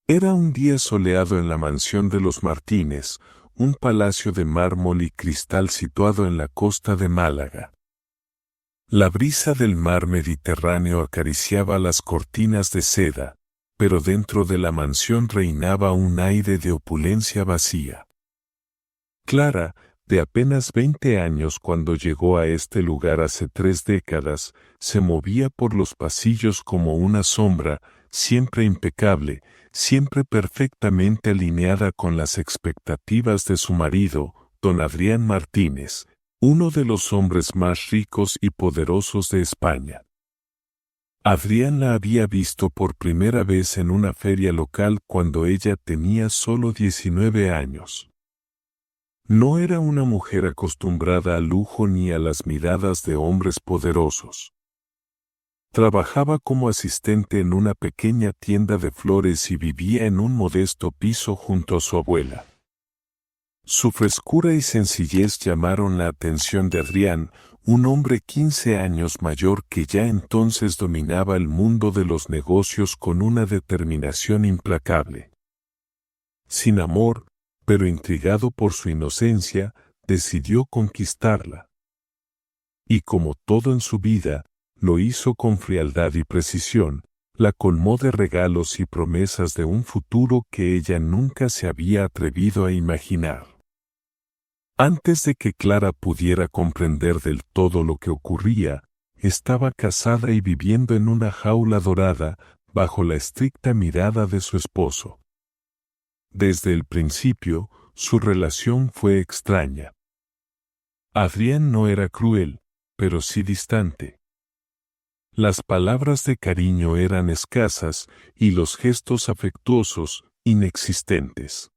Era un día soleado en la mansión de los Martínez, un palacio de mármol y cristal situado en la costa de Málaga. La brisa del mar Mediterráneo acariciaba las cortinas de seda, pero dentro de la mansión reinaba un aire de opulencia vacía. Clara, de apenas 20 años cuando llegó a este lugar hace 3 décadas, se movía por los pasillos como una sombra, siempre impecable, siempre perfectamente alineada con las expectativas de su marido, don Adrián Martínez, uno de los hombres más ricos y poderosos de España. Adrián la había visto por primera vez en una feria local cuando ella tenía solo 19 años. No era una mujer acostumbrada al lujo ni a las miradas de hombres poderosos. Trabajaba como asistente en una pequeña tienda de flores y vivía en un modesto piso junto a su abuela. Su frescura y sencillez llamaron la atención de Adrián, un hombre 15 años mayor que ya entonces dominaba el mundo de los negocios con una determinación implacable. Sin amor, pero intrigado por su inocencia, decidió conquistarla. Y como todo en su vida, lo hizo con frialdad y precisión, la colmó de regalos y promesas de un futuro que ella nunca se había atrevido a imaginar. Antes de que Clara pudiera comprender del todo lo que ocurría, estaba casada y viviendo en una jaula dorada, bajo la estricta mirada de su esposo. Desde el principio, su relación fue extraña. Adrián no era cruel, pero sí distante. Las palabras de cariño eran escasas y los gestos afectuosos, inexistentes.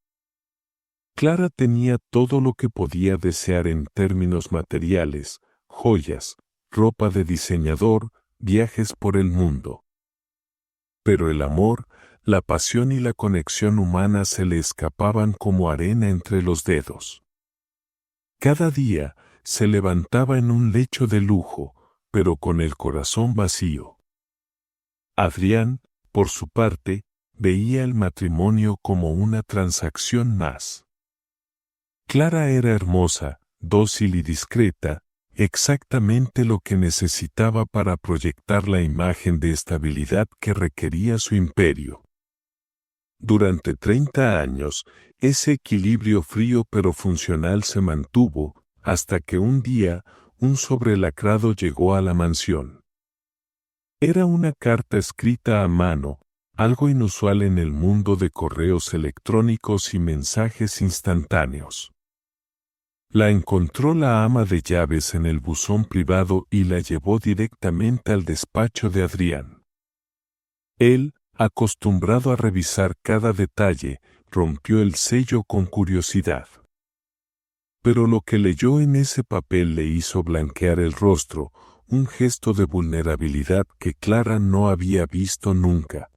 Clara tenía todo lo que podía desear en términos materiales, joyas, ropa de diseñador, viajes por el mundo. Pero el amor, la pasión y la conexión humana se le escapaban como arena entre los dedos. Cada día se levantaba en un lecho de lujo, pero con el corazón vacío. Adrián, por su parte, veía el matrimonio como una transacción más. Clara era hermosa, dócil y discreta, exactamente lo que necesitaba para proyectar la imagen de estabilidad que requería su imperio. Durante 30 años, ese equilibrio frío pero funcional se mantuvo, hasta que un día, un sobrelacrado llegó a la mansión. Era una carta escrita a mano, algo inusual en el mundo de correos electrónicos y mensajes instantáneos. La encontró la ama de llaves en el buzón privado y la llevó directamente al despacho de Adrián. Él, acostumbrado a revisar cada detalle, rompió el sello con curiosidad. Pero lo que leyó en ese papel le hizo blanquear el rostro, un gesto de vulnerabilidad que Clara no había visto nunca.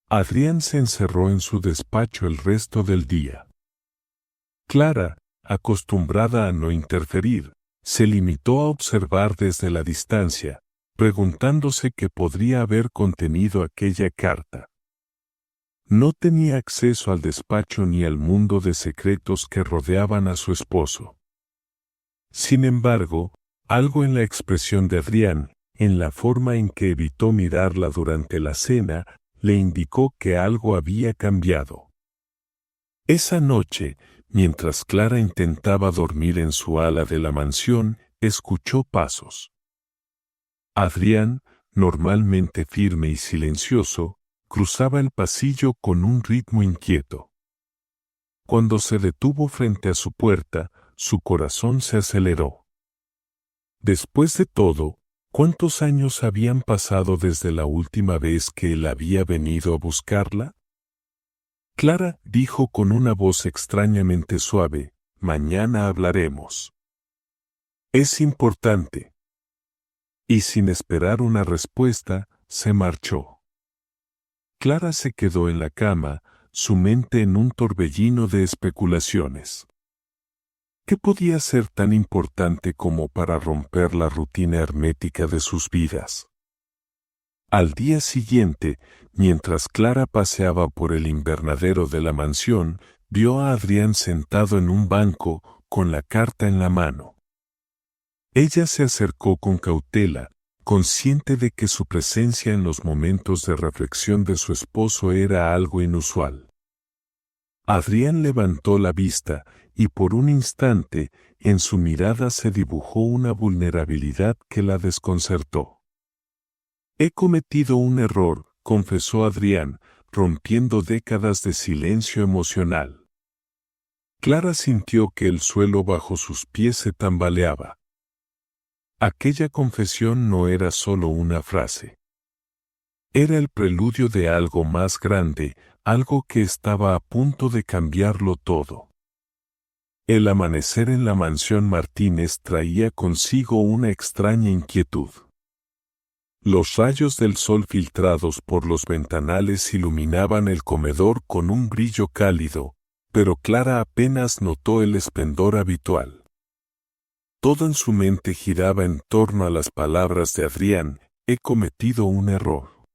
Adrián se encerró en su despacho el resto del día. Clara, acostumbrada a no interferir, se limitó a observar desde la distancia, preguntándose qué podría haber contenido aquella carta. No tenía acceso al despacho ni al mundo de secretos que rodeaban a su esposo. Sin embargo, algo en la expresión de Adrián, en la forma en que evitó mirarla durante la cena, le indicó que algo había cambiado. Esa noche, mientras Clara intentaba dormir en su ala de la mansión, escuchó pasos. Adrián, normalmente firme y silencioso, cruzaba el pasillo con un ritmo inquieto. Cuando se detuvo frente a su puerta, su corazón se aceleró. Después de todo, ¿cuántos años habían pasado desde la última vez que él había venido a buscarla? Clara dijo con una voz extrañamente suave, «Mañana hablaremos». Es importante. Y sin esperar una respuesta, se marchó. Clara se quedó en la cama, su mente en un torbellino de especulaciones. ¿Qué podía ser tan importante como para romper la rutina hermética de sus vidas? Al día siguiente, mientras Clara paseaba por el invernadero de la mansión, vio a Adrián sentado en un banco, con la carta en la mano. Ella se acercó con cautela, consciente de que su presencia en los momentos de reflexión de su esposo era algo inusual. Adrián levantó la vista, y por un instante, en su mirada se dibujó una vulnerabilidad que la desconcertó. He cometido un error, confesó Adrián, rompiendo décadas de silencio emocional. Clara sintió que el suelo bajo sus pies se tambaleaba. Aquella confesión no era solo una frase. Era el preludio de algo más grande, algo que estaba a punto de cambiarlo todo. El amanecer en la mansión Martínez traía consigo una extraña inquietud. Los rayos del sol filtrados por los ventanales iluminaban el comedor con un brillo cálido, pero Clara apenas notó el esplendor habitual. Todo en su mente giraba en torno a las palabras de Adrián: he cometido un error.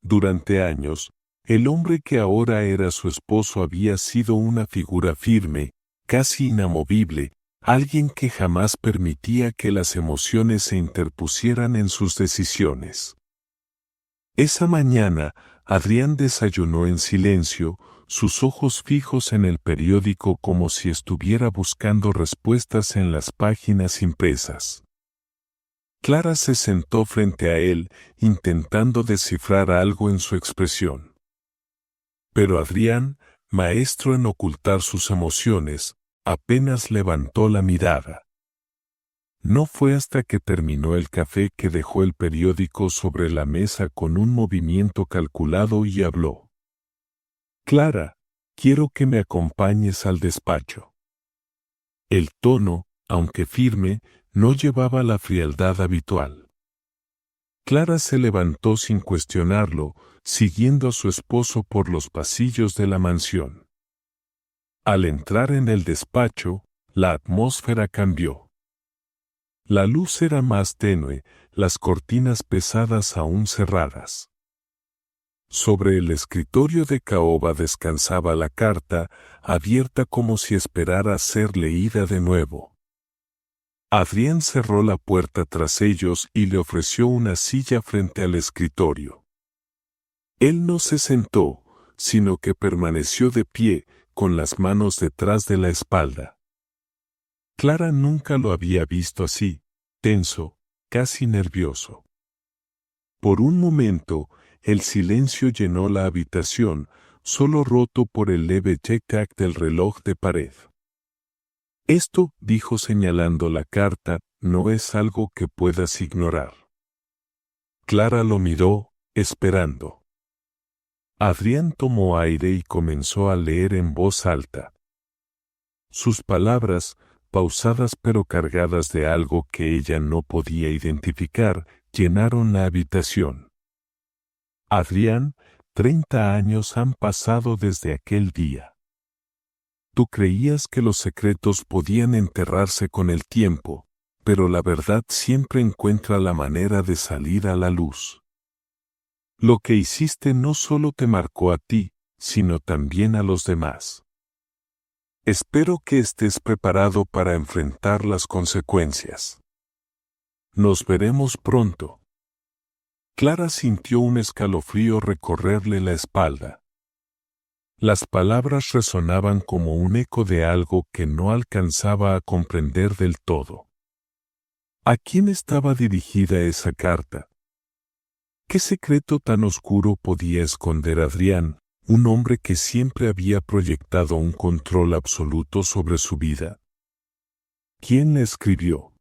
Durante años, el hombre que ahora era su esposo había sido una figura firme, casi inamovible, alguien que jamás permitía que las emociones se interpusieran en sus decisiones. Esa mañana, Adrián desayunó en silencio, sus ojos fijos en el periódico como si estuviera buscando respuestas en las páginas impresas. Clara se sentó frente a él, intentando descifrar algo en su expresión. Pero Adrián, maestro en ocultar sus emociones, apenas levantó la mirada. No fue hasta que terminó el café que dejó el periódico sobre la mesa con un movimiento calculado y habló. Clara, quiero que me acompañes al despacho. El tono, aunque firme, no llevaba la frialdad habitual. Clara se levantó sin cuestionarlo, siguiendo a su esposo por los pasillos de la mansión. Al entrar en el despacho, la atmósfera cambió. La luz era más tenue, las cortinas pesadas aún cerradas. Sobre el escritorio de caoba descansaba la carta, abierta como si esperara ser leída de nuevo. Adrián cerró la puerta tras ellos y le ofreció una silla frente al escritorio. Él no se sentó, sino que permaneció de pie, con las manos detrás de la espalda. Clara nunca lo había visto así, tenso, casi nervioso. Por un momento, el silencio llenó la habitación, solo roto por el leve tic-tac del reloj de pared. Esto, dijo señalando la carta, no es algo que puedas ignorar. Clara lo miró, esperando. Adrián tomó aire y comenzó a leer en voz alta. Sus palabras, pausadas pero cargadas de algo que ella no podía identificar, llenaron la habitación. Adrián, 30 años han pasado desde aquel día. Tú creías que los secretos podían enterrarse con el tiempo, pero la verdad siempre encuentra la manera de salir a la luz. Lo que hiciste no solo te marcó a ti, sino también a los demás. Espero que estés preparado para enfrentar las consecuencias. Nos veremos pronto. Clara sintió un escalofrío recorrerle la espalda. Las palabras resonaban como un eco de algo que no alcanzaba a comprender del todo. ¿A quién estaba dirigida esa carta? ¿Qué secreto tan oscuro podía esconder Adrián, un hombre que siempre había proyectado un control absoluto sobre su vida? ¿Quién le escribió?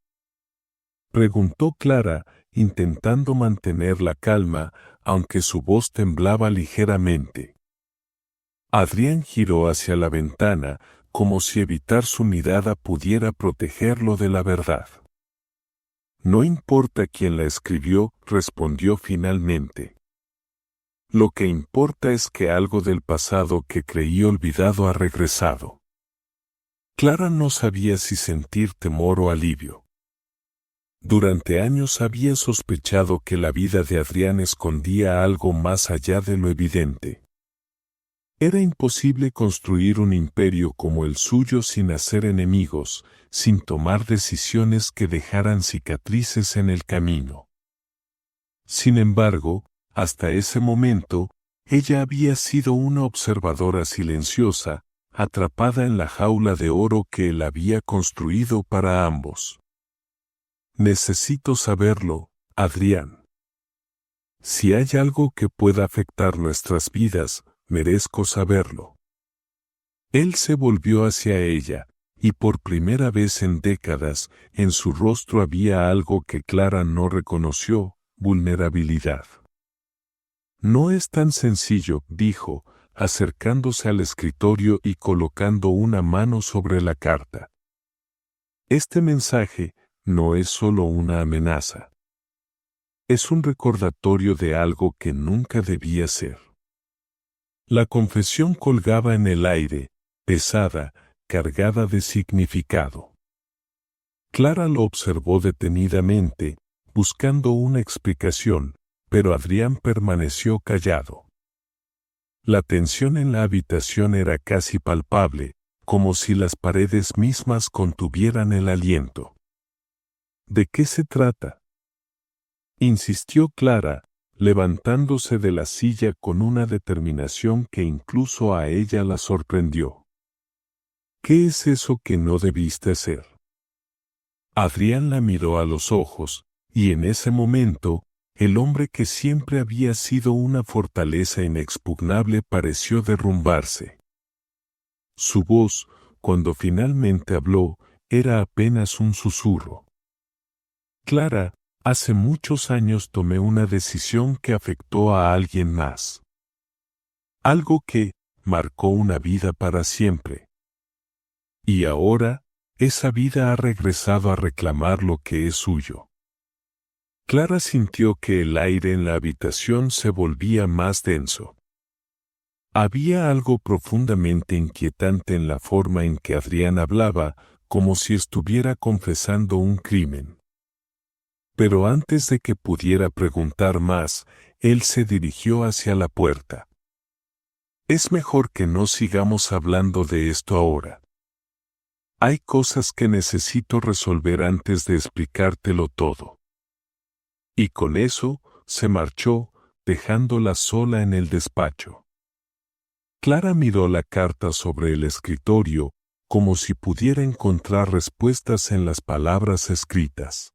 Preguntó Clara, intentando mantener la calma, aunque su voz temblaba ligeramente. Adrián giró hacia la ventana, como si evitar su mirada pudiera protegerlo de la verdad. No importa quién la escribió, respondió finalmente. Lo que importa es que algo del pasado que creí olvidado ha regresado. Clara no sabía si sentir temor o alivio. Durante años había sospechado que la vida de Adrián escondía algo más allá de lo evidente. Era imposible construir un imperio como el suyo sin hacer enemigos, sin tomar decisiones que dejaran cicatrices en el camino. Sin embargo, hasta ese momento, ella había sido una observadora silenciosa, atrapada en la jaula de oro que él había construido para ambos. Necesito saberlo, Adrián. Si hay algo que pueda afectar nuestras vidas, merezco saberlo. Él se volvió hacia ella, y por primera vez en décadas, en su rostro había algo que Clara no reconoció: vulnerabilidad. No es tan sencillo, dijo, acercándose al escritorio y colocando una mano sobre la carta. Este mensaje no es solo una amenaza. Es un recordatorio de algo que nunca debía ser. La confesión colgaba en el aire, pesada, cargada de significado. Clara lo observó detenidamente, buscando una explicación, pero Adrián permaneció callado. La tensión en la habitación era casi palpable, como si las paredes mismas contuvieran el aliento. ¿De qué se trata?, insistió Clara, levantándose de la silla con una determinación que incluso a ella la sorprendió. ¿Qué es eso que no debiste hacer? Adrián la miró a los ojos, y en ese momento, el hombre que siempre había sido una fortaleza inexpugnable pareció derrumbarse. Su voz, cuando finalmente habló, era apenas un susurro. Clara, hace muchos años tomé una decisión que afectó a alguien más. Algo que marcó una vida para siempre. Y ahora, esa vida ha regresado a reclamar lo que es suyo. Clara sintió que el aire en la habitación se volvía más denso. Había algo profundamente inquietante en la forma en que Adrián hablaba, como si estuviera confesando un crimen. Pero antes de que pudiera preguntar más, él se dirigió hacia la puerta. Es mejor que no sigamos hablando de esto ahora. Hay cosas que necesito resolver antes de explicártelo todo. Y con eso, se marchó, dejándola sola en el despacho. Clara miró la carta sobre el escritorio, como si pudiera encontrar respuestas en las palabras escritas.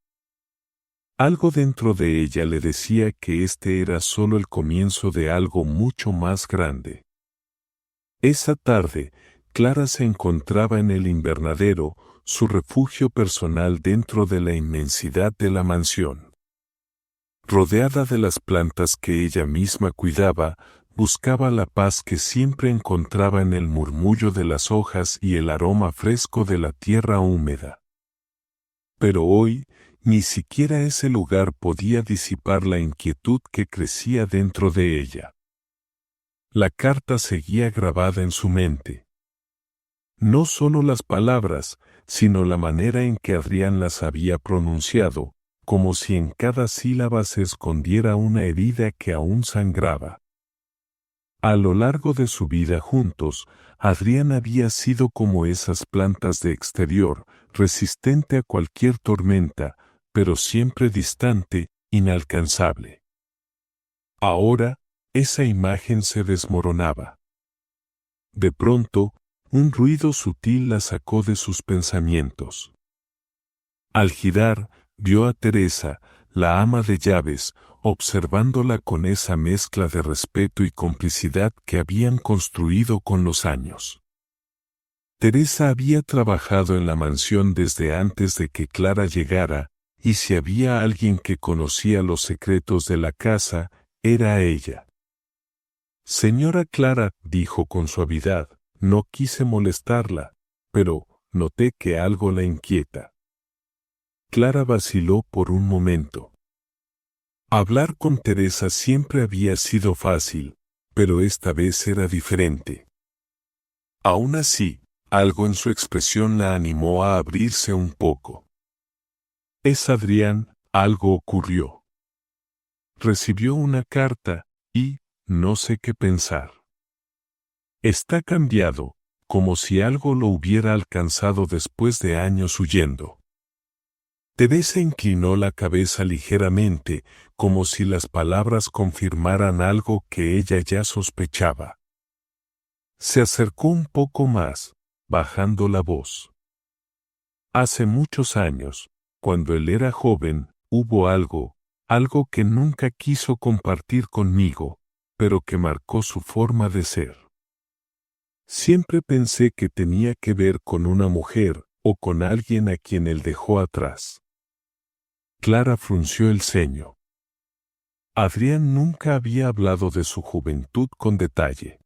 Algo dentro de ella le decía que este era solo el comienzo de algo mucho más grande. Esa tarde, Clara se encontraba en el invernadero, su refugio personal dentro de la inmensidad de la mansión. Rodeada de las plantas que ella misma cuidaba, buscaba la paz que siempre encontraba en el murmullo de las hojas y el aroma fresco de la tierra húmeda. Pero hoy, ni siquiera ese lugar podía disipar la inquietud que crecía dentro de ella. La carta seguía grabada en su mente. No solo las palabras, sino la manera en que Adrián las había pronunciado, como si en cada sílaba se escondiera una herida que aún sangraba. A lo largo de su vida juntos, Adrián había sido como esas plantas de exterior, resistente a cualquier tormenta, pero siempre distante, inalcanzable. Ahora, esa imagen se desmoronaba. De pronto, un ruido sutil la sacó de sus pensamientos. Al girar, vio a Teresa, la ama de llaves, observándola con esa mezcla de respeto y complicidad que habían construido con los años. Teresa había trabajado en la mansión desde antes de que Clara llegara, y si había alguien que conocía los secretos de la casa, era ella. Señora Clara, dijo con suavidad, no quise molestarla, pero noté que algo la inquieta. Clara vaciló por un momento. Hablar con Teresa siempre había sido fácil, pero esta vez era diferente. Aún así, algo en su expresión la animó a abrirse un poco. Es Adrián, algo ocurrió. Recibió una carta y no sé qué pensar. Está cambiado, como si algo lo hubiera alcanzado después de años huyendo. Teresa inclinó la cabeza ligeramente, como si las palabras confirmaran algo que ella ya sospechaba. Se acercó un poco más, bajando la voz. Hace muchos años, cuando él era joven, hubo algo que nunca quiso compartir conmigo, pero que marcó su forma de ser. Siempre pensé que tenía que ver con una mujer o con alguien a quien él dejó atrás. Clara frunció el ceño. Adrián nunca había hablado de su juventud con detalle.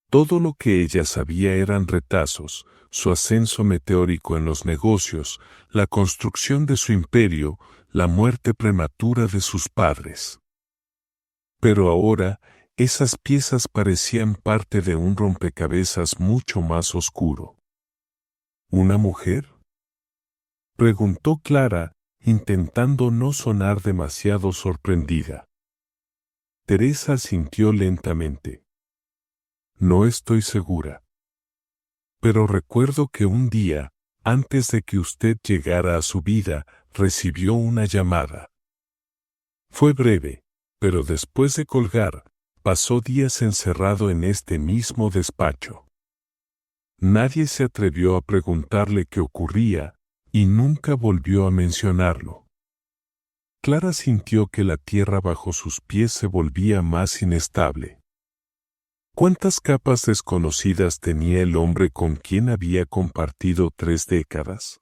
Todo lo que ella sabía eran retazos, su ascenso meteórico en los negocios, la construcción de su imperio, la muerte prematura de sus padres. Pero ahora, esas piezas parecían parte de un rompecabezas mucho más oscuro. ¿Una mujer?, preguntó Clara, intentando no sonar demasiado sorprendida. Teresa asintió lentamente. No estoy segura. Pero recuerdo que un día, antes de que usted llegara a su vida, recibió una llamada. Fue breve, pero después de colgar, pasó días encerrado en este mismo despacho. Nadie se atrevió a preguntarle qué ocurría, y nunca volvió a mencionarlo. Clara sintió que la tierra bajo sus pies se volvía más inestable. ¿Cuántas capas desconocidas tenía el hombre con quien había compartido 3 décadas?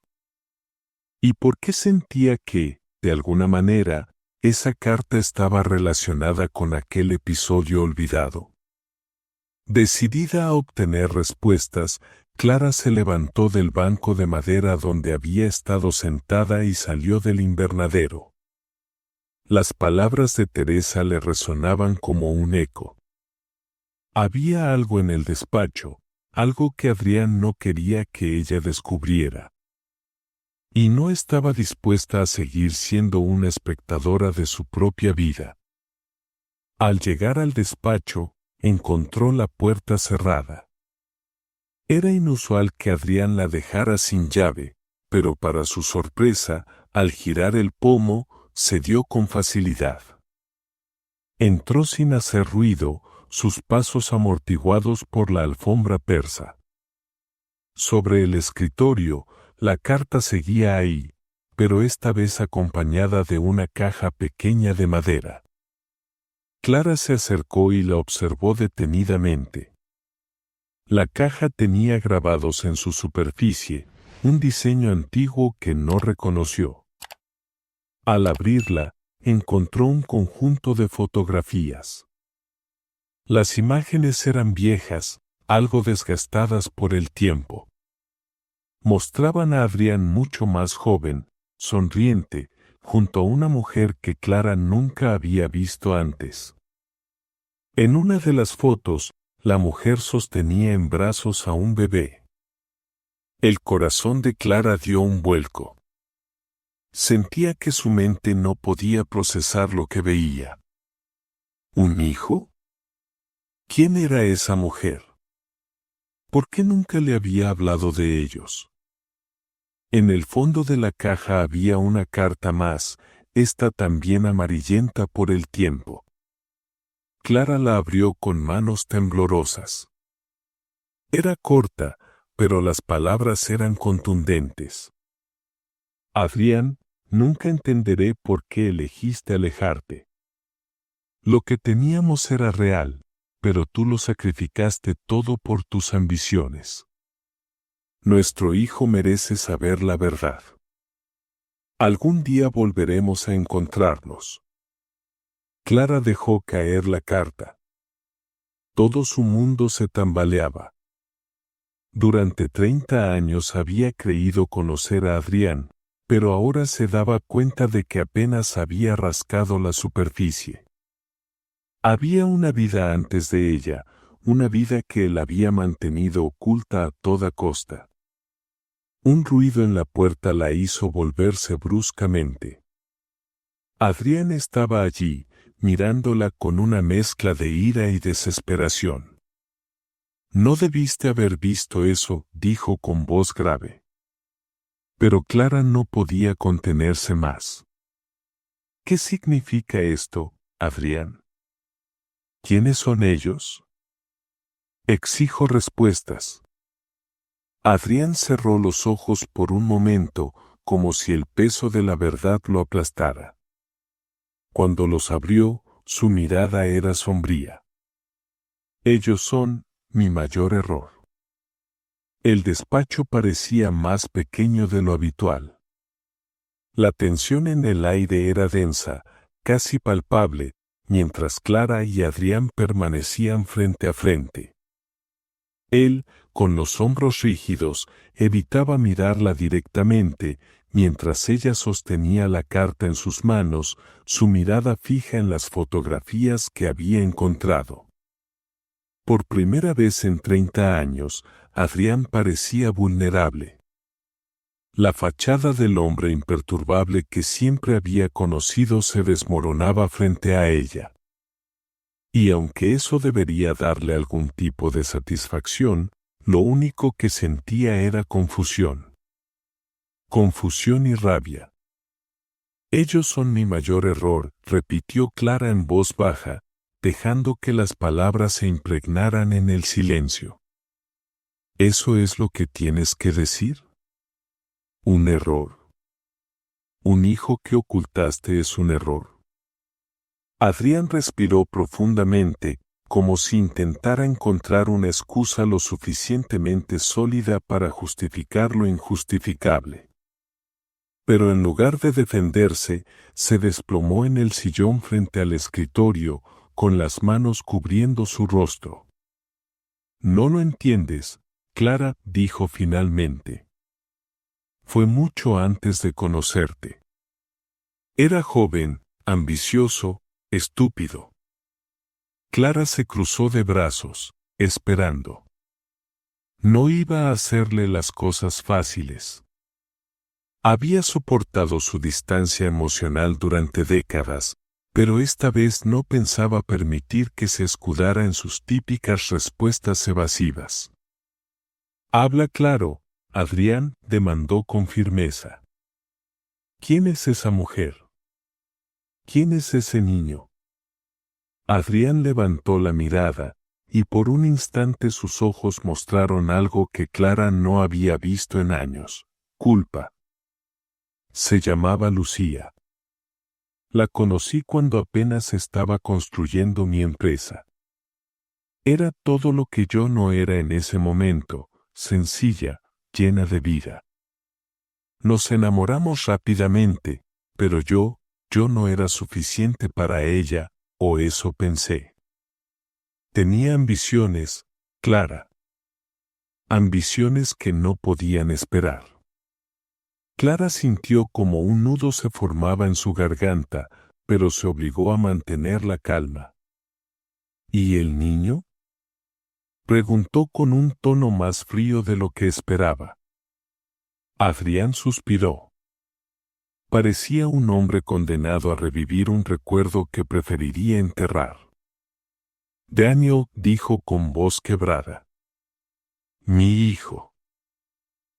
¿Y por qué sentía que, de alguna manera, esa carta estaba relacionada con aquel episodio olvidado? Decidida a obtener respuestas, Clara se levantó del banco de madera donde había estado sentada y salió del invernadero. Las palabras de Teresa le resonaban como un eco. Había algo en el despacho, algo que Adrián no quería que ella descubriera. Y no estaba dispuesta a seguir siendo una espectadora de su propia vida. Al llegar al despacho, encontró la puerta cerrada. Era inusual que Adrián la dejara sin llave, pero para su sorpresa, al girar el pomo, se dio con facilidad. Entró sin hacer ruido, sus pasos amortiguados por la alfombra persa. Sobre el escritorio, la carta seguía ahí, pero esta vez acompañada de una caja pequeña de madera. Clara se acercó y la observó detenidamente. La caja tenía grabados en su superficie un diseño antiguo que no reconoció. Al abrirla, encontró un conjunto de fotografías. Las imágenes eran viejas, algo desgastadas por el tiempo. Mostraban a Adrián mucho más joven, sonriente, junto a una mujer que Clara nunca había visto antes. En una de las fotos, la mujer sostenía en brazos a un bebé. El corazón de Clara dio un vuelco. Sentía que su mente no podía procesar lo que veía. ¿Un hijo? ¿Quién era esa mujer? ¿Por qué nunca le había hablado de ellos? En el fondo de la caja había una carta más, esta también amarillenta por el tiempo. Clara la abrió con manos temblorosas. Era corta, pero las palabras eran contundentes. Adrián, nunca entenderé por qué elegiste alejarte. Lo que teníamos era real, pero tú lo sacrificaste todo por tus ambiciones. Nuestro hijo merece saber la verdad. Algún día volveremos a encontrarnos. Clara dejó caer la carta. Todo su mundo se tambaleaba. Durante 30 años había creído conocer a Adrián, pero ahora se daba cuenta de que apenas había rascado la superficie. Había una vida antes de ella, una vida que él había mantenido oculta a toda costa. Un ruido en la puerta la hizo volverse bruscamente. Adrián estaba allí, mirándola con una mezcla de ira y desesperación. «No debiste haber visto eso», dijo con voz grave. Pero Clara no podía contenerse más. «¿Qué significa esto, Adrián? ¿Quiénes son ellos?» «Exijo respuestas». Adrián cerró los ojos por un momento, como si el peso de la verdad lo aplastara. Cuando los abrió, su mirada era sombría. «Ellos son mi mayor error». El despacho parecía más pequeño de lo habitual. La tensión en el aire era densa, casi palpable, mientras Clara y Adrián permanecían frente a frente. Él, con los hombros rígidos, evitaba mirarla directamente, mientras ella sostenía la carta en sus manos, su mirada fija en las fotografías que había encontrado. Por primera vez en 30 años, Adrián parecía vulnerable. La fachada del hombre imperturbable que siempre había conocido se desmoronaba frente a ella. Y aunque eso debería darle algún tipo de satisfacción, lo único que sentía era confusión. Confusión y rabia. «Ellos son mi mayor error», repitió Clara en voz baja, dejando que las palabras se impregnaran en el silencio. «¿Eso es lo que tienes que decir? ¿Un error? ¿Un hijo que ocultaste es un error?» Adrián respiró profundamente, como si intentara encontrar una excusa lo suficientemente sólida para justificar lo injustificable. Pero en lugar de defenderse, se desplomó en el sillón frente al escritorio, con las manos cubriendo su rostro. «No lo entiendes», Clara dijo finalmente. «Fue mucho antes de conocerte. Era joven, ambicioso, estúpido». Clara se cruzó de brazos, esperando. No iba a hacerle las cosas fáciles. Había soportado su distancia emocional durante décadas, pero esta vez no pensaba permitir que se escudara en sus típicas respuestas evasivas. «Habla claro», Adrián demandó con firmeza. «¿Quién es esa mujer? ¿Quién es ese niño?» Adrián levantó la mirada, y por un instante sus ojos mostraron algo que Clara no había visto en años: culpa. Se llamaba Lucía. La conocí cuando apenas estaba construyendo mi empresa. Era todo lo que yo no era en ese momento, sencilla, llena de vida. Nos enamoramos rápidamente, pero yo no era suficiente para ella, o eso pensé. Tenía ambiciones, Clara. Ambiciones que no podían esperar. Clara sintió como un nudo se formaba en su garganta, pero se obligó a mantener la calma. «¿Y el niño?», preguntó con un tono más frío de lo que esperaba. Adrián suspiró. Parecía un hombre condenado a revivir un recuerdo que preferiría enterrar. «Daniel», dijo con voz quebrada. «Mi hijo.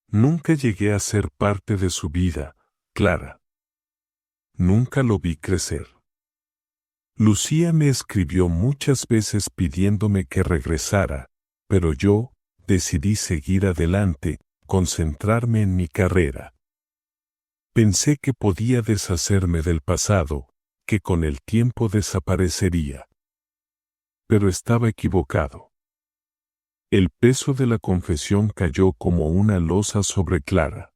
Nunca llegué a ser parte de su vida, Clara. Nunca lo vi crecer. Lucía me escribió muchas veces pidiéndome que regresara, pero yo decidí seguir adelante, concentrarme en mi carrera. Pensé que podía deshacerme del pasado, que con el tiempo desaparecería. Pero estaba equivocado». El peso de la confesión cayó como una losa sobre Clara.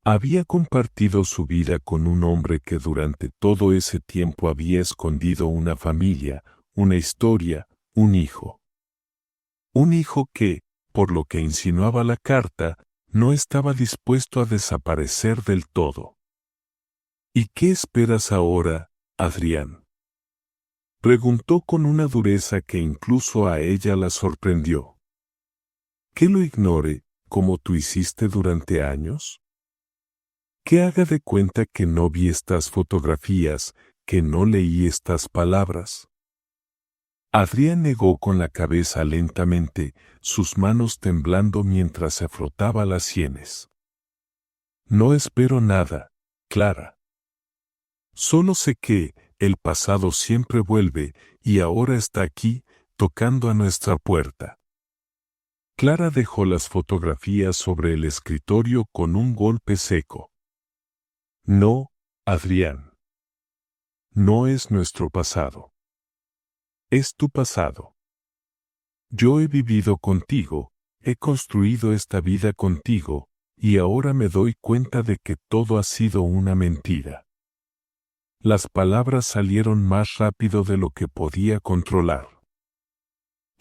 Había compartido su vida con un hombre que durante todo ese tiempo había escondido una familia, una historia, un hijo. Un hijo que, por lo que insinuaba la carta, no estaba dispuesto a desaparecer del todo. «¿Y qué esperas ahora, Adrián?», preguntó con una dureza que incluso a ella la sorprendió. «¿Que lo ignore?», como tú hiciste durante años? ¿Que haga de cuenta que no vi estas fotografías, que no leí estas palabras? Adrián negó con la cabeza lentamente, sus manos temblando mientras se frotaba las sienes. No espero nada, Clara. Solo sé que el pasado siempre vuelve y ahora está aquí, tocando a nuestra puerta. Clara dejó las fotografías sobre el escritorio con un golpe seco. No, Adrián. No es nuestro pasado. Es tu pasado. Yo he vivido contigo, he construido esta vida contigo, y ahora me doy cuenta de que todo ha sido una mentira. Las palabras salieron más rápido de lo que podía controlar.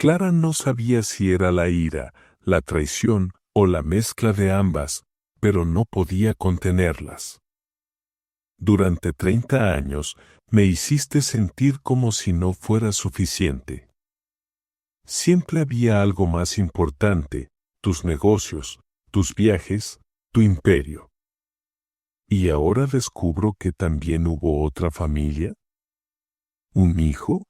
Clara no sabía si era la ira, la traición o la mezcla de ambas, pero no podía contenerlas. Durante 30 años me hiciste sentir como si no fuera suficiente. Siempre había algo más importante, tus negocios, tus viajes, tu imperio. ¿Y ahora descubro que también hubo otra familia? ¿Un hijo?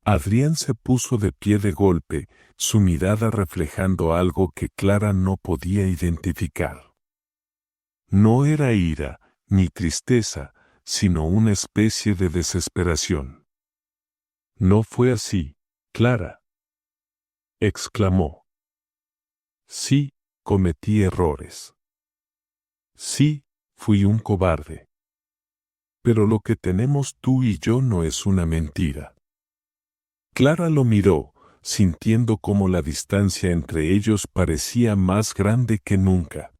Adrián se puso de pie de golpe, su mirada reflejando algo que Clara no podía identificar. No era ira, ni tristeza, sino una especie de desesperación. No fue así, Clara, exclamó. Sí, cometí errores. Sí, fui un cobarde. Pero lo que tenemos tú y yo no es una mentira. Clara lo miró, sintiendo cómo la distancia entre ellos parecía más grande que nunca.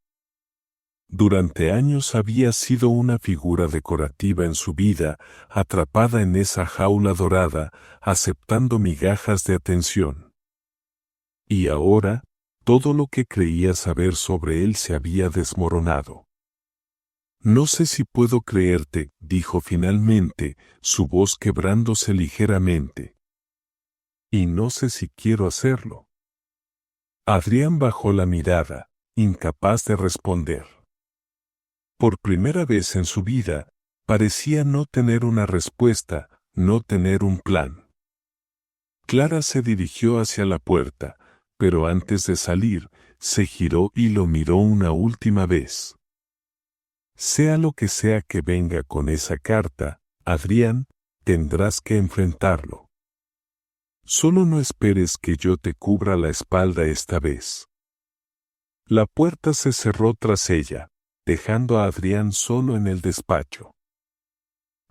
Durante años había sido una figura decorativa en su vida, atrapada en esa jaula dorada, aceptando migajas de atención. Y ahora, todo lo que creía saber sobre él se había desmoronado. No sé si puedo creerte, dijo finalmente, su voz quebrándose ligeramente. Y no sé si quiero hacerlo. Adrián bajó la mirada, incapaz de responder. Por primera vez en su vida, parecía no tener una respuesta, no tener un plan. Clara se dirigió hacia la puerta, pero antes de salir, se giró y lo miró una última vez. Sea lo que sea que venga con esa carta, Adrián, tendrás que enfrentarlo. Solo no esperes que yo te cubra la espalda esta vez. La puerta se cerró tras ella, dejando a Adrián solo en el despacho.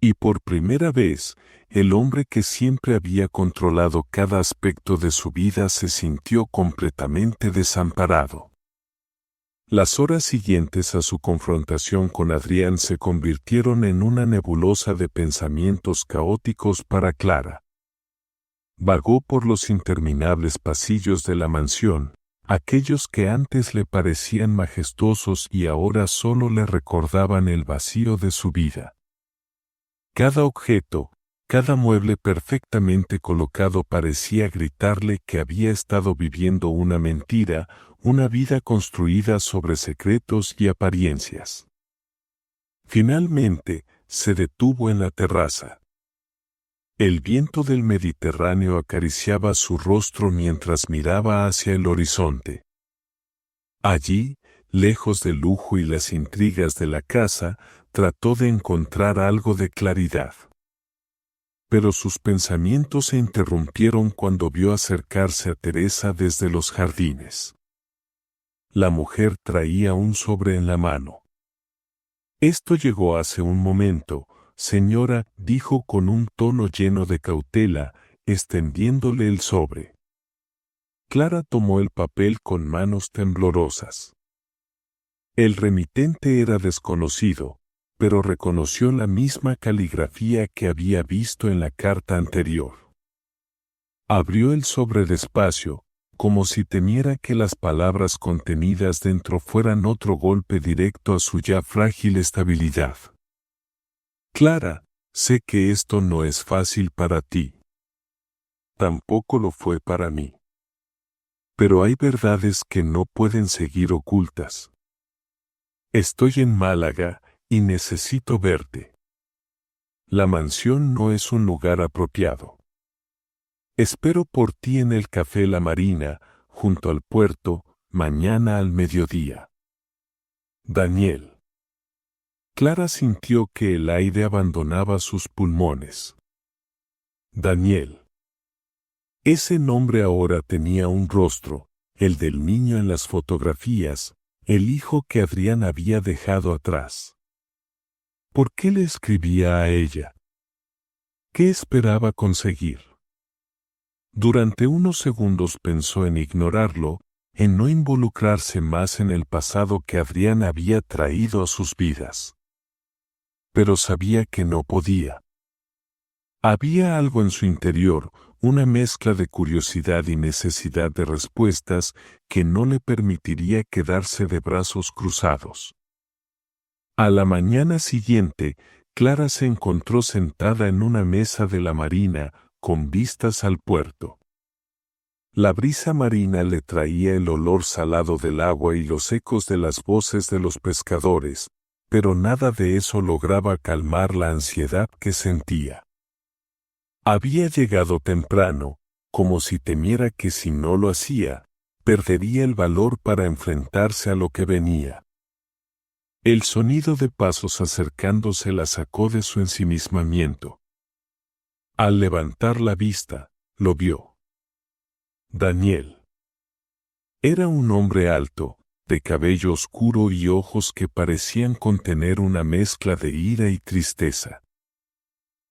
Y por primera vez, el hombre que siempre había controlado cada aspecto de su vida se sintió completamente desamparado. Las horas siguientes a su confrontación con Adrián se convirtieron en una nebulosa de pensamientos caóticos para Clara. Vagó por los interminables pasillos de la mansión, aquellos que antes le parecían majestuosos y ahora solo le recordaban el vacío de su vida. Cada objeto, cada mueble perfectamente colocado parecía gritarle que había estado viviendo una mentira, una vida construida sobre secretos y apariencias. Finalmente, se detuvo en la terraza. El viento del Mediterráneo acariciaba su rostro mientras miraba hacia el horizonte. Allí, lejos del lujo y las intrigas de la casa, trató de encontrar algo de claridad. Pero sus pensamientos se interrumpieron cuando vio acercarse a Teresa desde los jardines. La mujer traía un sobre en la mano. Esto llegó hace un momento, señora, dijo con un tono lleno de cautela, extendiéndole el sobre. Clara tomó el papel con manos temblorosas. El remitente era desconocido, pero reconoció la misma caligrafía que había visto en la carta anterior. Abrió el sobre despacio, como si temiera que las palabras contenidas dentro fueran otro golpe directo a su ya frágil estabilidad. Clara, sé que esto no es fácil para ti. Tampoco lo fue para mí. pero hay verdades que no pueden seguir ocultas. Estoy en Málaga y necesito verte. La mansión no es un lugar apropiado. Espero por ti en el Café La Marina, junto al puerto, mañana al mediodía. Daniel. Clara sintió que el aire abandonaba sus pulmones. Daniel. Ese nombre ahora tenía un rostro, el del niño en las fotografías, el hijo que Adrián había dejado atrás. ¿Por qué le escribía a ella? ¿Qué esperaba conseguir? Durante unos segundos pensó en ignorarlo, en no involucrarse más en el pasado que Adrián había traído a sus vidas. Pero sabía que no podía. Había algo en su interior, una mezcla de curiosidad y necesidad de respuestas que no le permitiría quedarse de brazos cruzados. A la mañana siguiente, Clara se encontró sentada en una mesa de la marina, con vistas al puerto. La brisa marina le traía el olor salado del agua y los ecos de las voces de los pescadores, pero nada de eso lograba calmar la ansiedad que sentía. Había llegado temprano, como si temiera que si no lo hacía, perdería el valor para enfrentarse a lo que venía. El sonido de pasos acercándose la sacó de su ensimismamiento. Al levantar la vista, lo vio. Daniel. Era un hombre alto, de cabello oscuro y ojos que parecían contener una mezcla de ira y tristeza.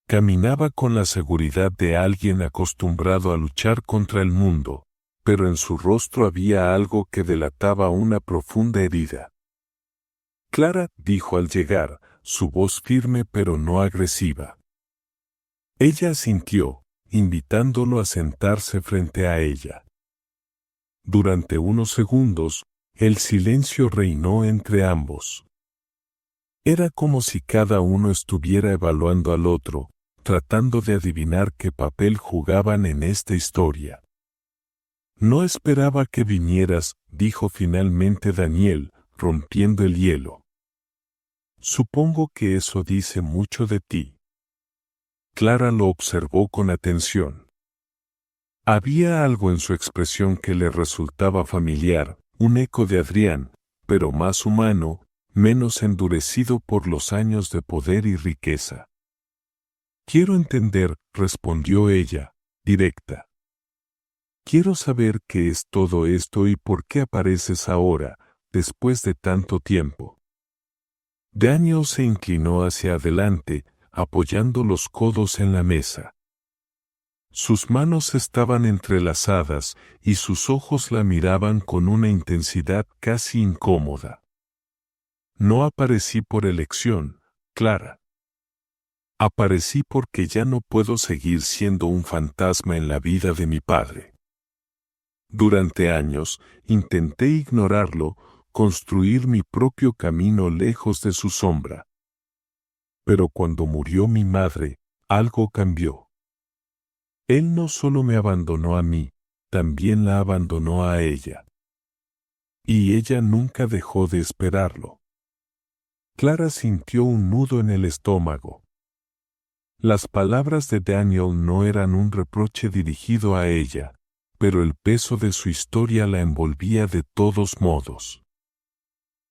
Caminaba con la seguridad de alguien acostumbrado a luchar contra el mundo, pero en su rostro había algo que delataba una profunda herida. Clara, dijo al llegar, su voz firme pero no agresiva. Ella asintió, invitándolo a sentarse frente a ella. Durante unos segundos, el silencio reinó entre ambos. Era como si cada uno estuviera evaluando al otro, tratando de adivinar qué papel jugaban en esta historia. No esperaba que vinieras, dijo finalmente Daniel, rompiendo el hielo. Supongo que eso dice mucho de ti. Clara lo observó con atención. Había algo en su expresión que le resultaba familiar, un eco de Adrián, pero más humano, menos endurecido por los años de poder y riqueza. Quiero entender, respondió ella, directa. Quiero saber qué es todo esto y por qué apareces ahora, después de tanto tiempo. Daniel se inclinó hacia adelante, apoyando los codos en la mesa. Sus manos estaban entrelazadas y sus ojos la miraban con una intensidad casi incómoda. No aparecí por elección, Clara. Aparecí porque ya no puedo seguir siendo un fantasma en la vida de mi padre. Durante años, intenté ignorarlo, construir mi propio camino lejos de su sombra. Pero cuando murió mi madre, algo cambió. Él no solo me abandonó a mí, también la abandonó a ella. Y ella nunca dejó de esperarlo. Clara sintió un nudo en el estómago. Las palabras de Daniel no eran un reproche dirigido a ella, pero el peso de su historia la envolvía de todos modos.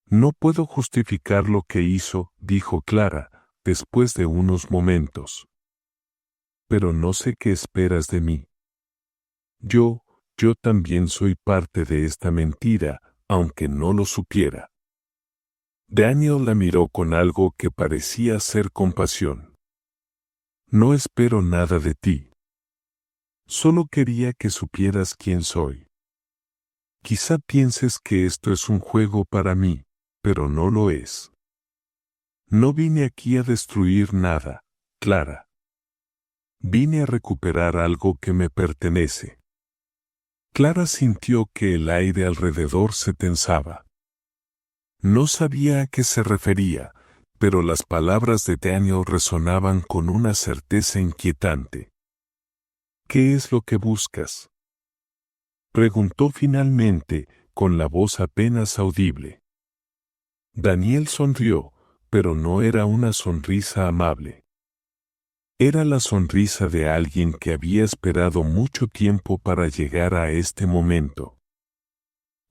No puedo justificar lo que hizo, dijo Clara, después de unos momentos. Pero no sé qué esperas de mí. Yo también soy parte de esta mentira, aunque no lo supiera. Daniel la miró con algo que parecía ser compasión. No espero nada de ti. Solo quería que supieras quién soy. Quizá pienses que esto es un juego para mí, pero no lo es. No vine aquí a destruir nada, Clara. Vine a recuperar algo que me pertenece. Clara sintió que el aire alrededor se tensaba. No sabía a qué se refería, pero las palabras de Daniel resonaban con una certeza inquietante. ¿Qué es lo que buscas? Preguntó finalmente, con la voz apenas audible. Daniel sonrió, pero no era una sonrisa amable. Era la sonrisa de alguien que había esperado mucho tiempo para llegar a este momento.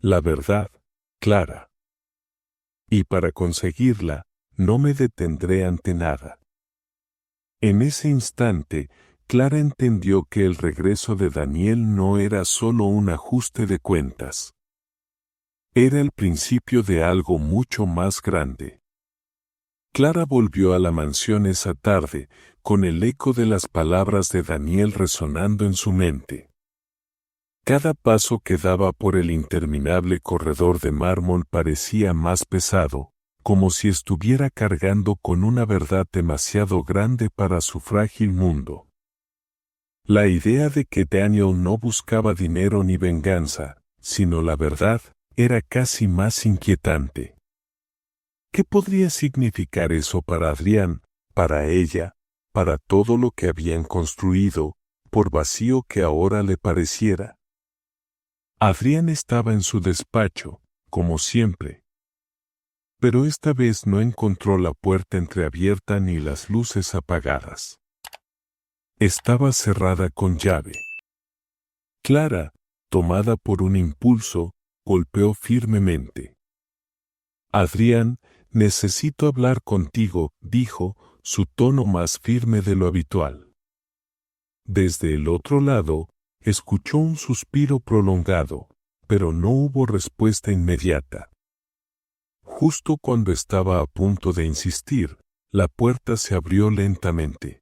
La verdad, Clara. Y para conseguirla, no me detendré ante nada. En ese instante, Clara entendió que el regreso de Daniel no era solo un ajuste de cuentas. Era el principio de algo mucho más grande. Clara volvió a la mansión esa tarde, con el eco de las palabras de Daniel resonando en su mente. Cada paso que daba por el interminable corredor de mármol parecía más pesado, como si estuviera cargando con una verdad demasiado grande para su frágil mundo. La idea de que Daniel no buscaba dinero ni venganza, sino la verdad, era casi más inquietante. ¿Qué podría significar eso para Adrián, para ella, para todo lo que habían construido, por vacío que ahora le pareciera? Adrián estaba en su despacho, como siempre. Pero esta vez no encontró la puerta entreabierta ni las luces apagadas. Estaba cerrada con llave. Clara, tomada por un impulso, golpeó firmemente. Adrián, necesito hablar contigo, dijo, su tono más firme de lo habitual. Desde el otro lado, escuchó un suspiro prolongado, pero no hubo respuesta inmediata. Justo cuando estaba a punto de insistir, la puerta se abrió lentamente.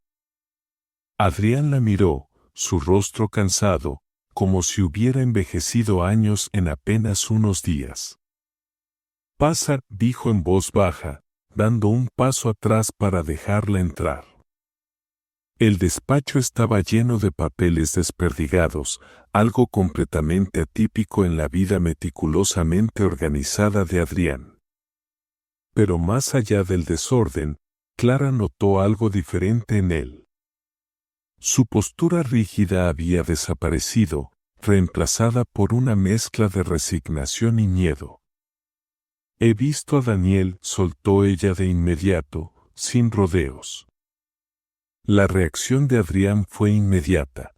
Adrián la miró, su rostro cansado, como si hubiera envejecido años en apenas unos días. Pasa, dijo en voz baja, dando un paso atrás para dejarla entrar. El despacho estaba lleno de papeles desperdigados, algo completamente atípico en la vida meticulosamente organizada de Adrián. Pero más allá del desorden, Clara notó algo diferente en él. Su postura rígida había desaparecido, reemplazada por una mezcla de resignación y miedo. He visto a Daniel, soltó ella de inmediato, sin rodeos. La reacción de Adrián fue inmediata.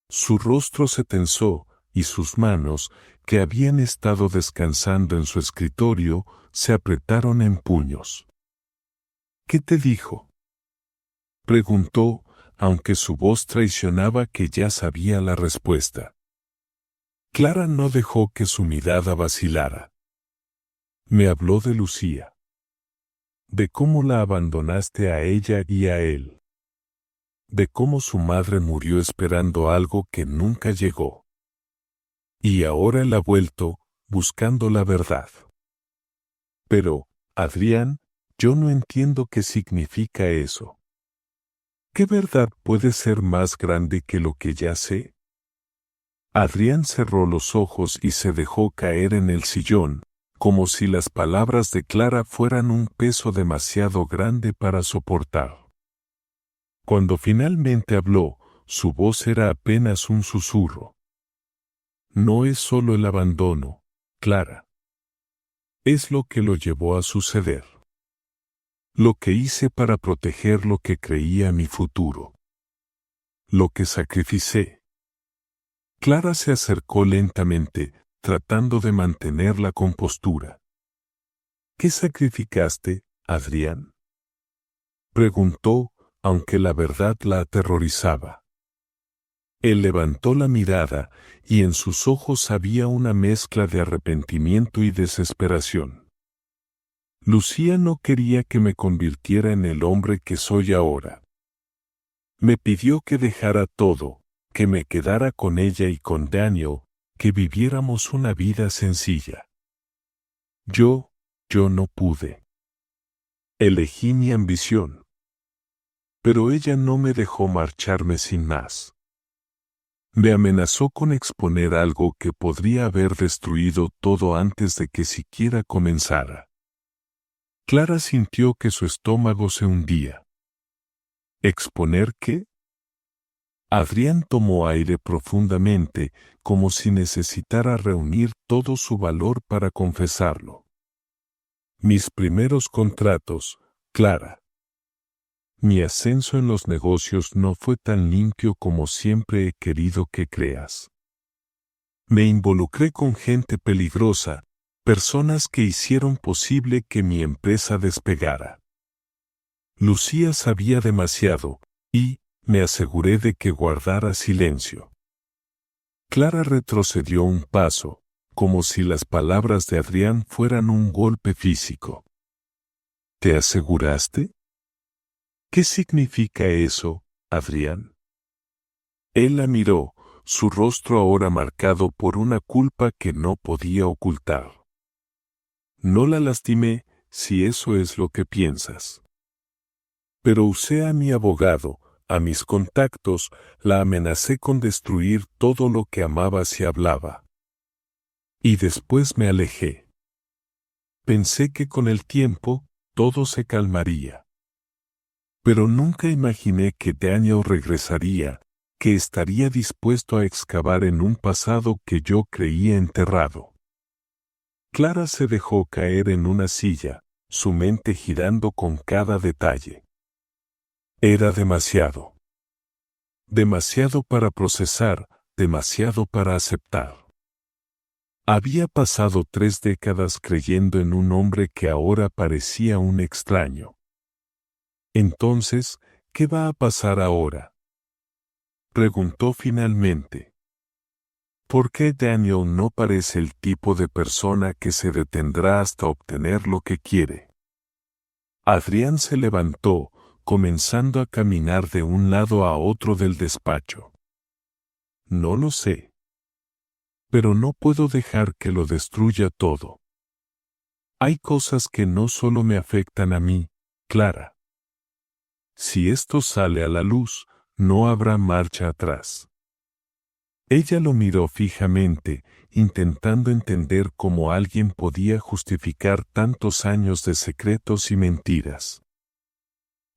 Su rostro se tensó, y sus manos, que habían estado descansando en su escritorio, se apretaron en puños. ¿Qué te dijo?, preguntó, aunque su voz traicionaba que ya sabía la respuesta. Clara no dejó que su mirada vacilara. Me habló de Lucía. De cómo la abandonaste a ella y a él. De cómo su madre murió esperando algo que nunca llegó. Y ahora él ha vuelto, buscando la verdad. Pero, Adrián, yo no entiendo qué significa eso. ¿Qué verdad puede ser más grande que lo que ya sé? Adrián cerró los ojos y se dejó caer en el sillón, como si las palabras de Clara fueran un peso demasiado grande para soportar. Cuando finalmente habló, su voz era apenas un susurro. No es solo el abandono, Clara. Es lo que lo llevó a suceder. Lo que hice para proteger lo que creía mi futuro. Lo que sacrificé. Clara se acercó lentamente, tratando de mantener la compostura. ¿Qué sacrificaste, Adrián?, preguntó, aunque la verdad la aterrorizaba. Él levantó la mirada, y en sus ojos había una mezcla de arrepentimiento y desesperación. Lucía no quería que me convirtiera en el hombre que soy ahora. Me pidió que dejara todo, que me quedara con ella y con Daniel, que viviéramos una vida sencilla. Yo no pude. Elegí mi ambición. Pero ella no me dejó marcharme sin más. Me amenazó con exponer algo que podría haber destruido todo antes de que siquiera comenzara. Clara sintió que su estómago se hundía. ¿Exponer qué?, Adrián tomó aire profundamente, como si necesitara reunir todo su valor para confesarlo. Mis primeros contratos, Clara. Mi ascenso en los negocios no fue tan limpio como siempre he querido que creas. Me involucré con gente peligrosa, personas que hicieron posible que mi empresa despegara. Lucía sabía demasiado, y me aseguré de que guardara silencio. Clara retrocedió un paso, como si las palabras de Adrián fueran un golpe físico. ¿Te aseguraste? ¿Qué significa eso, Adrián? Él la miró, su rostro ahora marcado por una culpa que no podía ocultar. No la lastimé, si eso es lo que piensas. Pero usé a mi abogado, a mis contactos, la amenacé con destruir todo lo que amaba si hablaba. Y después me alejé. Pensé que con el tiempo, todo se calmaría. Pero nunca imaginé que Daniel regresaría, que estaría dispuesto a excavar en un pasado que yo creía enterrado. Clara se dejó caer en una silla, su mente girando con cada detalle. Era demasiado. Demasiado para procesar, demasiado para aceptar. Había pasado 3 décadas creyendo en un hombre que ahora parecía un extraño. Entonces, ¿qué va a pasar ahora?, preguntó finalmente. ¿Por qué Daniel no parece el tipo de persona que se detendrá hasta obtener lo que quiere? Adrián se levantó, comenzando a caminar de un lado a otro del despacho. No lo sé. Pero no puedo dejar que lo destruya todo. Hay cosas que no solo me afectan a mí, Clara. Si esto sale a la luz, no habrá marcha atrás. Ella lo miró fijamente, intentando entender cómo alguien podía justificar tantos años de secretos y mentiras.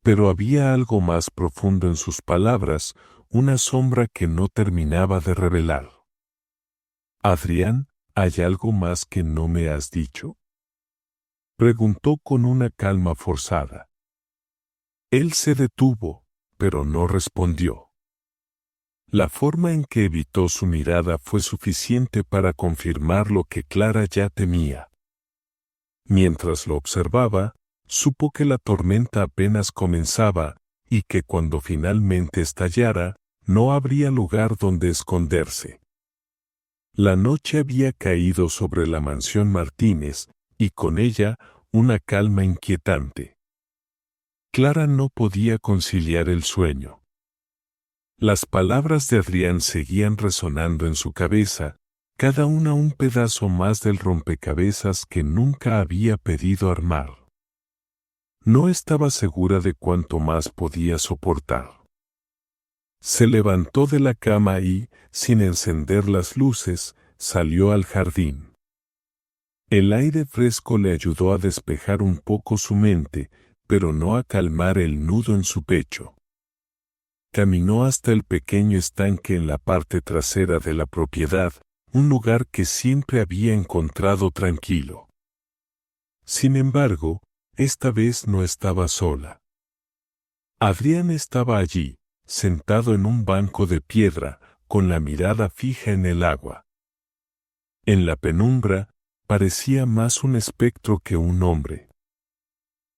Pero había algo más profundo en sus palabras, una sombra que no terminaba de revelar. Adrián, ¿hay algo más que no me has dicho?, preguntó con una calma forzada. Él se detuvo, pero no respondió. La forma en que evitó su mirada fue suficiente para confirmar lo que Clara ya temía. Mientras lo observaba, supo que la tormenta apenas comenzaba, y que cuando finalmente estallara, no habría lugar donde esconderse. La noche había caído sobre la mansión Martínez, y con ella, una calma inquietante. Clara no podía conciliar el sueño. Las palabras de Adrián seguían resonando en su cabeza, cada una un pedazo más del rompecabezas que nunca había pedido armar. No estaba segura de cuánto más podía soportar. Se levantó de la cama y, sin encender las luces, salió al jardín. El aire fresco le ayudó a despejar un poco su mente, pero no a calmar el nudo en su pecho. Caminó hasta el pequeño estanque en la parte trasera de la propiedad, un lugar que siempre había encontrado tranquilo. Sin embargo, esta vez no estaba sola. Adrián estaba allí, sentado en un banco de piedra, con la mirada fija en el agua. En la penumbra, parecía más un espectro que un hombre.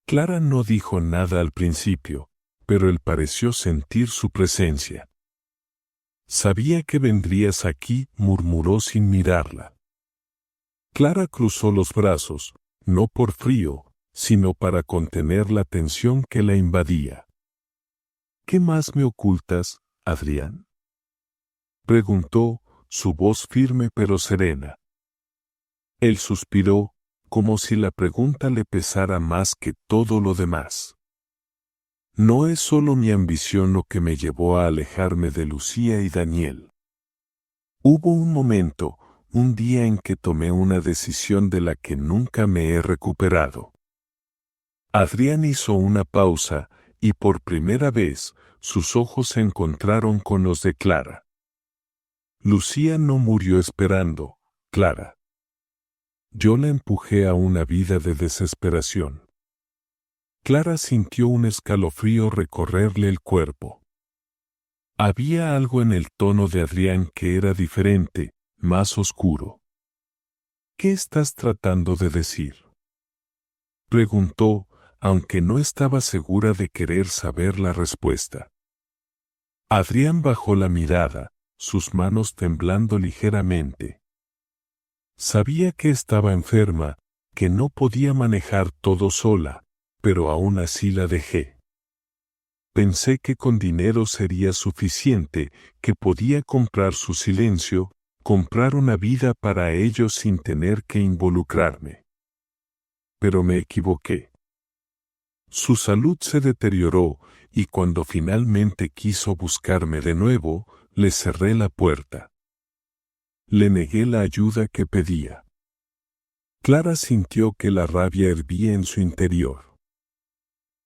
Clara no dijo nada al principio, pero él pareció sentir su presencia. Sabía que vendrías aquí, murmuró sin mirarla. Clara cruzó los brazos, no por frío, sino para contener la tensión que la invadía. ¿Qué más me ocultas, Adrián?, preguntó, su voz firme pero serena. Él suspiró, como si la pregunta le pesara más que todo lo demás. No es solo mi ambición lo que me llevó a alejarme de Lucía y Daniel. Hubo un momento, un día en que tomé una decisión de la que nunca me he recuperado. Adrián hizo una pausa, y por primera vez, sus ojos se encontraron con los de Clara. Lucía no murió esperando, Clara. Yo la empujé a una vida de desesperación. Clara sintió un escalofrío recorrerle el cuerpo. Había algo en el tono de Adrián que era diferente, más oscuro. ¿Qué estás tratando de decir?, preguntó, aunque no estaba segura de querer saber la respuesta. Adrián bajó la mirada, sus manos temblando ligeramente. Sabía que estaba enferma, que no podía manejar todo sola, pero aún así la dejé. Pensé que con dinero sería suficiente, que podía comprar su silencio, comprar una vida para ellos sin tener que involucrarme. Pero me equivoqué. Su salud se deterioró, y cuando finalmente quiso buscarme de nuevo, le cerré la puerta. Le negué la ayuda que pedía. Clara sintió que la rabia hervía en su interior.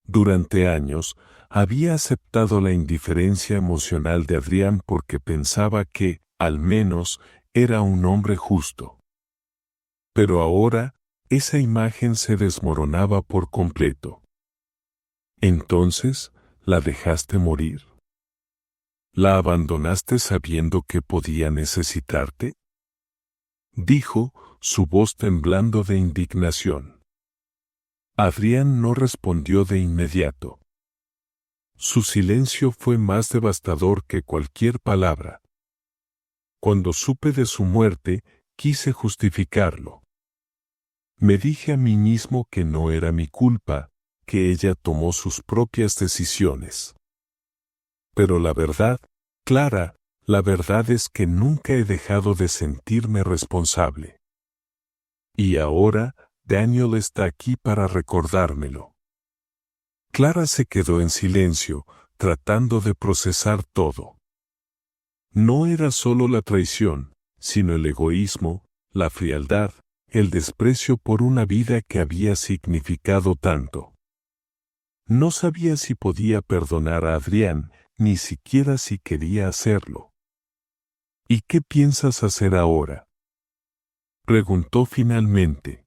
Durante años, había aceptado la indiferencia emocional de Adrián porque pensaba que, al menos, era un hombre justo. Pero ahora, esa imagen se desmoronaba por completo. Entonces, ¿la dejaste morir? ¿La abandonaste sabiendo que podía necesitarte?, dijo, su voz temblando de indignación. Adrián no respondió de inmediato. Su silencio fue más devastador que cualquier palabra. Cuando supe de su muerte, quise justificarlo. Me dije a mí mismo que no era mi culpa, que ella tomó sus propias decisiones. Pero la verdad, Clara, la verdad es que nunca he dejado de sentirme responsable. Y ahora, Daniel está aquí para recordármelo. Clara se quedó en silencio, tratando de procesar todo. No era solo la traición, sino el egoísmo, la frialdad, el desprecio por una vida que había significado tanto. No sabía si podía perdonar a Adrián, ni siquiera si quería hacerlo. ¿Y qué piensas hacer ahora?, preguntó finalmente.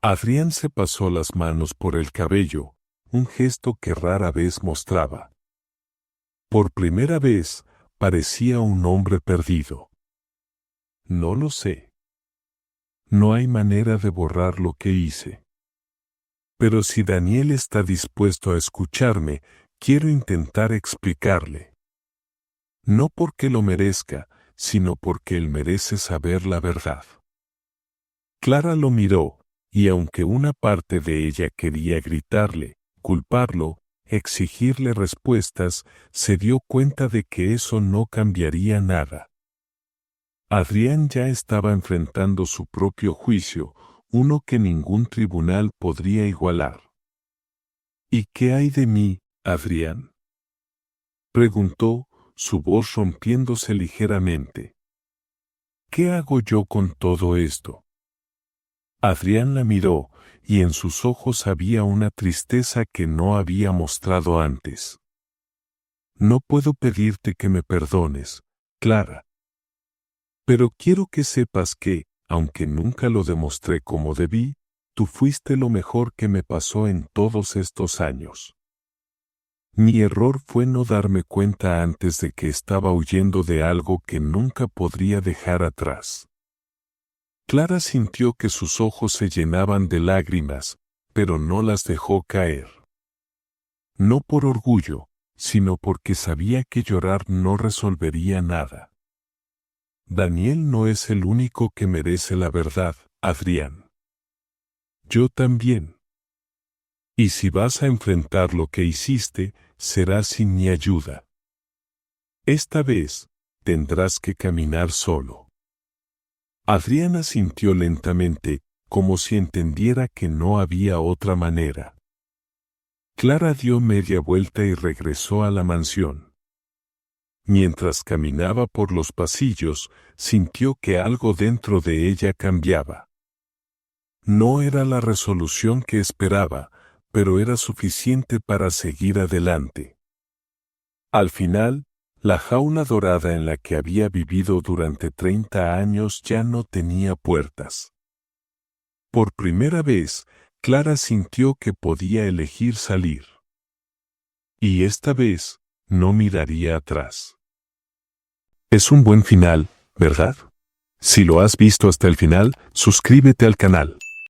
Adrián se pasó las manos por el cabello, un gesto que rara vez mostraba. Por primera vez, parecía un hombre perdido. No lo sé. No hay manera de borrar lo que hice. Pero si Daniel está dispuesto a escucharme, quiero intentar explicarle. No porque lo merezca, sino porque él merece saber la verdad. Clara lo miró, y aunque una parte de ella quería gritarle, culparlo, exigirle respuestas, se dio cuenta de que eso no cambiaría nada. Adrián ya estaba enfrentando su propio juicio, uno que ningún tribunal podría igualar. ¿Y qué hay de mí, Adrián?, preguntó, su voz rompiéndose ligeramente. ¿Qué hago yo con todo esto? Adrián la miró, y en sus ojos había una tristeza que no había mostrado antes. No puedo pedirte que me perdones, Clara. Pero quiero que sepas que, aunque nunca lo demostré como debí, tú fuiste lo mejor que me pasó en todos estos años. Mi error fue no darme cuenta antes de que estaba huyendo de algo que nunca podría dejar atrás. Clara sintió que sus ojos se llenaban de lágrimas, pero no las dejó caer. No por orgullo, sino porque sabía que llorar no resolvería nada. Daniel no es el único que merece la verdad, Adrián. Yo también. Y si vas a enfrentar lo que hiciste, será sin mi ayuda. Esta vez, tendrás que caminar solo. Adrián asintió lentamente, como si entendiera que no había otra manera. Clara dio media vuelta y regresó a la mansión. Mientras caminaba por los pasillos, sintió que algo dentro de ella cambiaba. No era la resolución que esperaba, pero era suficiente para seguir adelante. Al final, la jaula dorada en la que había vivido durante 30 años ya no tenía puertas. Por primera vez, Clara sintió que podía elegir salir. Y esta vez, no miraría atrás. Es un buen final, ¿verdad? Si lo has visto hasta el final, suscríbete al canal.